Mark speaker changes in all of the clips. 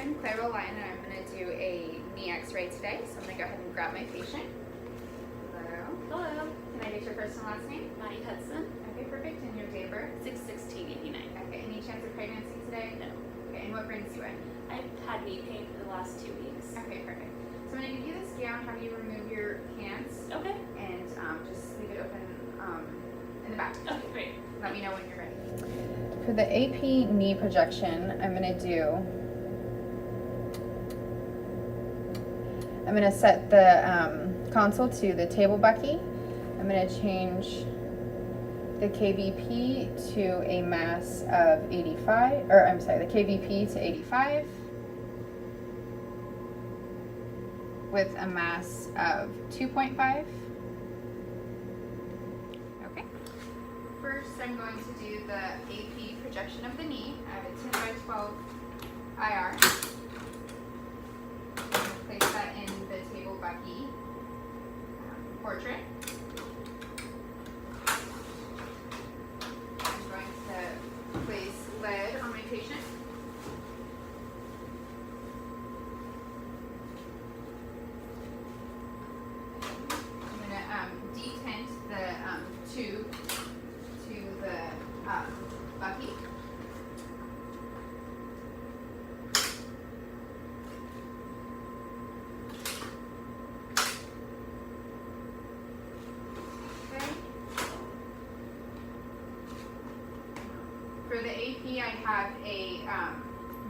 Speaker 1: I'm Clara Lyon, and I'm going to do a knee x-ray today. So I'm going to go ahead and grab my patient. Hello.
Speaker 2: Hello.
Speaker 1: Can I get your first and last name?
Speaker 2: Maddie Hudson,
Speaker 1: Okay, perfect. And your date of birth?
Speaker 2: 6/16/89.
Speaker 1: Okay, any chance of pregnancy today?
Speaker 2: No.
Speaker 1: Okay, and what brings you in?
Speaker 2: I've had knee pain for the last 2 weeks.
Speaker 1: Okay, perfect. So I'm going to give you this gown, have you remove your pants,
Speaker 2: Okay.
Speaker 1: and just leave it open in the back.
Speaker 2: Okay, great.
Speaker 1: Let me know when you're ready. For the AP knee projection, I'm going to set the console to the table bucky. I'm going to change the KVP to a mass of 85, or I'm sorry, the KVP to 85 with a mass of 2.5. Okay. First, I'm going to do the AP projection of the knee. I have a 10 by 12 IR. Place that in the table bucky portrait. I'm going to place lead on my patient. I'm going to detent the tube to the bucky. Okay. For the AP, I have a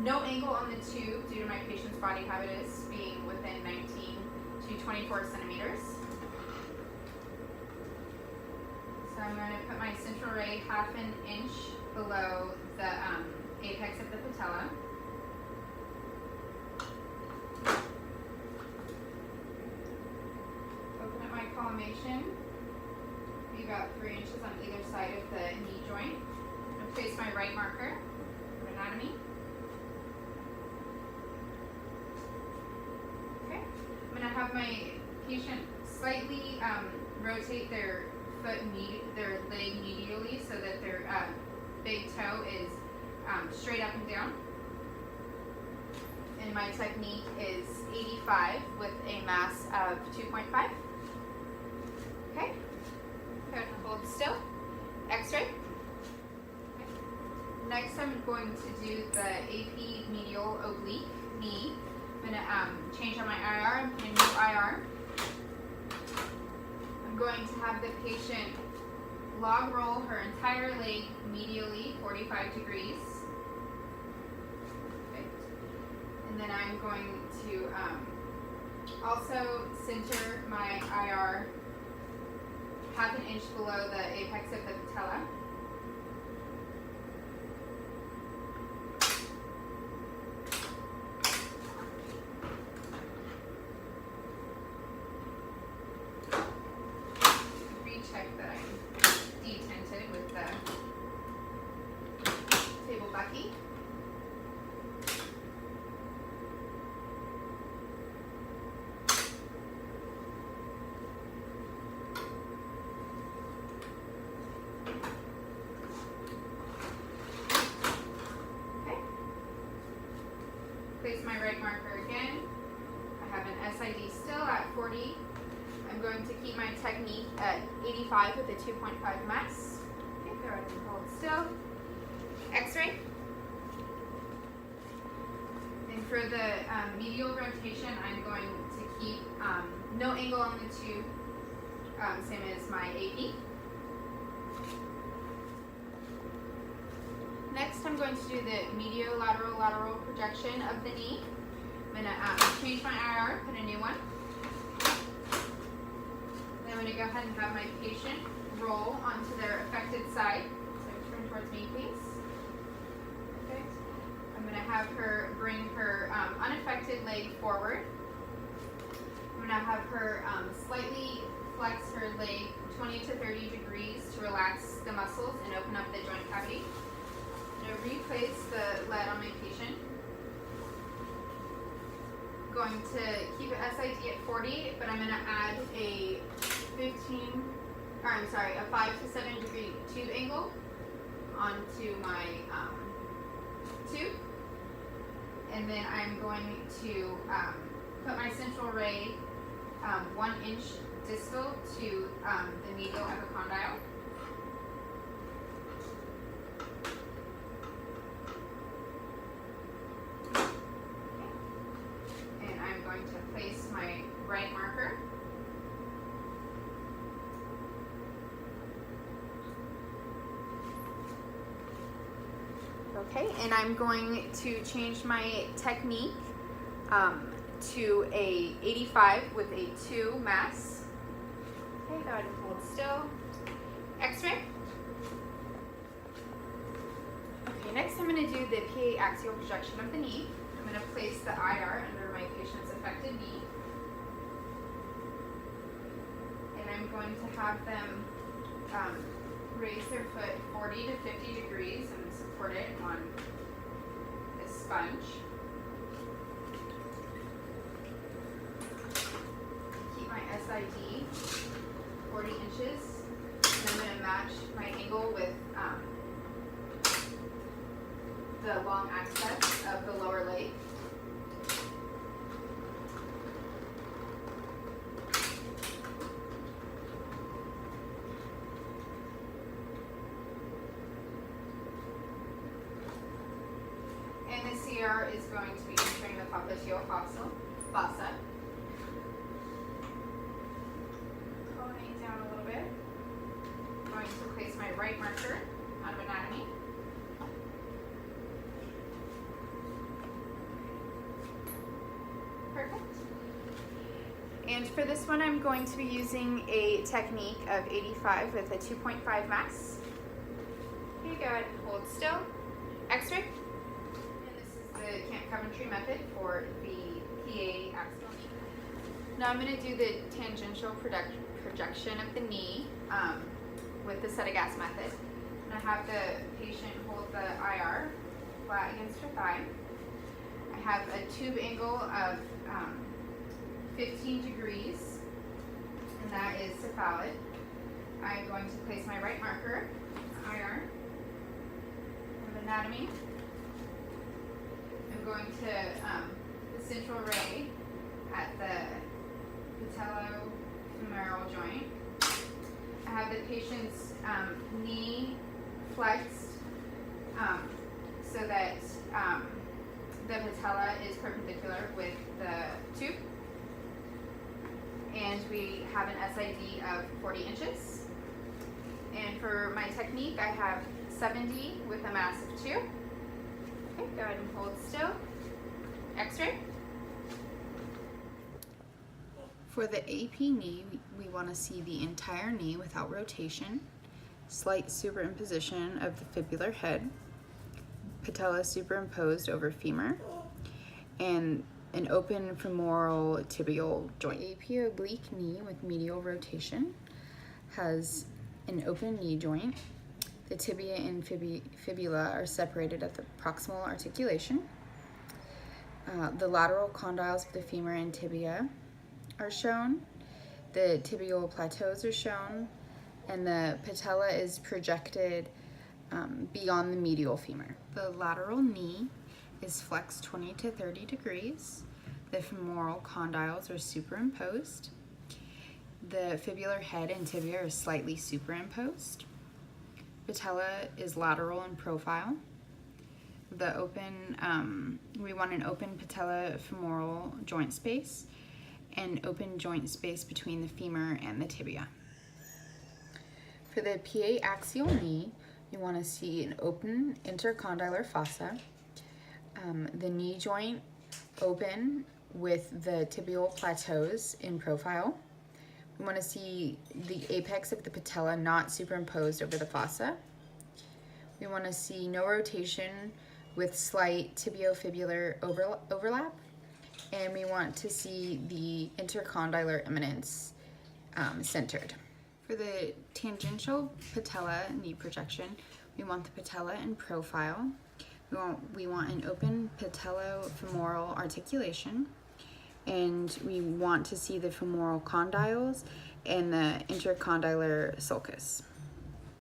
Speaker 1: no angle on the tube due to my patient's body habitus being within 19 to 24 centimeters. So I'm going to put my central ray half an inch below the apex of the patella. Open up my collimation. Be about 3 inches on either side of the knee joint. I'm going to place my right marker of anatomy. Okay. I'm going to have my patient slightly rotate their their leg medially so that their big toe is straight up and down. And my technique is 85 with a mass of 2.5. Okay. Go ahead and hold still. X-ray. Okay. Next, I'm going to do the AP medial oblique knee. I'm going to change on my IR and put a new IR. I'm going to have the patient log roll her entire leg medially 45 degrees. Perfect. And then I'm going to also center my IR half an inch below the apex of the patella. Recheck that I'm detented with the table bucky. Okay. Place my right marker again. I have an SID still at 40. I'm going to keep my technique at 85 with a 2.5 mass. Okay, go ahead and hold still. X-ray. And for the medial rotation, I'm going to keep no angle on the tube, same as my AP. Next, I'm going to do the mediolateral projection of the knee. I'm going to change my IR, put a new one. Then I'm going to go ahead and have my patient roll onto their affected side. So turn towards me, please. Perfect. I'm going to have her bring her unaffected leg forward. I'm going to have her slightly flex her leg 20 to 30 degrees to relax the muscles and open up the joint cavity. I'm going to replace the lead on my patient. Going to keep it SID at 40, but I'm going to add a 5 to 7 degree tube angle onto my tube. And then I'm going to put my central ray 1 inch distal to the medial epicondyle. And I'm going to place my right marker. Okay, and I'm going to change my technique to a 85 with a 2 mass. Okay, go ahead and hold still. X-ray. Okay, next I'm going to do the PA axial projection of the knee. I'm going to place the IR under my patient's affected knee. And I'm going to have them raise their foot 40 to 50 degrees and support it on a sponge. Keep my SID 40 inches. And I'm going to match my angle with the long axis of the lower leg. And the CR is going to be entering the popliteal fossa. Pulling down a little bit. I'm going to place my right marker on anatomy. Perfect. And for this one, I'm going to be using a technique of 85 with a 2.5 max. Okay, go ahead and hold still. X-ray. And this is the Camp Coventry method for the PA axial knee. Now I'm going to do the tangential projection of the knee with the Settegast method. And I have the patient hold the IR flat against her thigh. I have a tube angle of 15 degrees, and that is cephalad. I'm going to place my right marker, IR, of anatomy. I'm going to the central ray at the patellofemoral joint. I have the patient's knee flexed so that the patella is perpendicular with the tube. And we have an SID of 40 inches. And for my technique, I have 70 with a mass of 2. Okay, go ahead and hold still. X-ray.
Speaker 3: For the AP knee, we want to see the entire knee without rotation, slight superimposition of the fibular head, patella superimposed over femur, and an open femoral tibial joint. AP oblique knee with medial rotation has an open knee joint. The tibia and fibula are separated at the proximal articulation. The lateral condyles of the femur and tibia are shown. The tibial plateaus are shown, and the patella is projected beyond the medial femur. The lateral knee is flexed 20 to 30 degrees. The femoral condyles are superimposed. The fibular head and tibia are slightly superimposed. Patella is lateral in profile. The open, we want an open patella femoral joint space and open joint space between the femur and the tibia. For the PA axial knee, you want to see an open intercondylar fossa, the knee joint open with the tibial plateaus in profile. We want to see the apex of the patella not superimposed over the fossa. We want to see no rotation with slight tibiofibular overlap. And we want to see the intercondylar eminence centered. For the tangential patella knee projection, we want the patella in profile. We want an open patellofemoral articulation, and we want to see the femoral condyles and the intercondylar sulcus.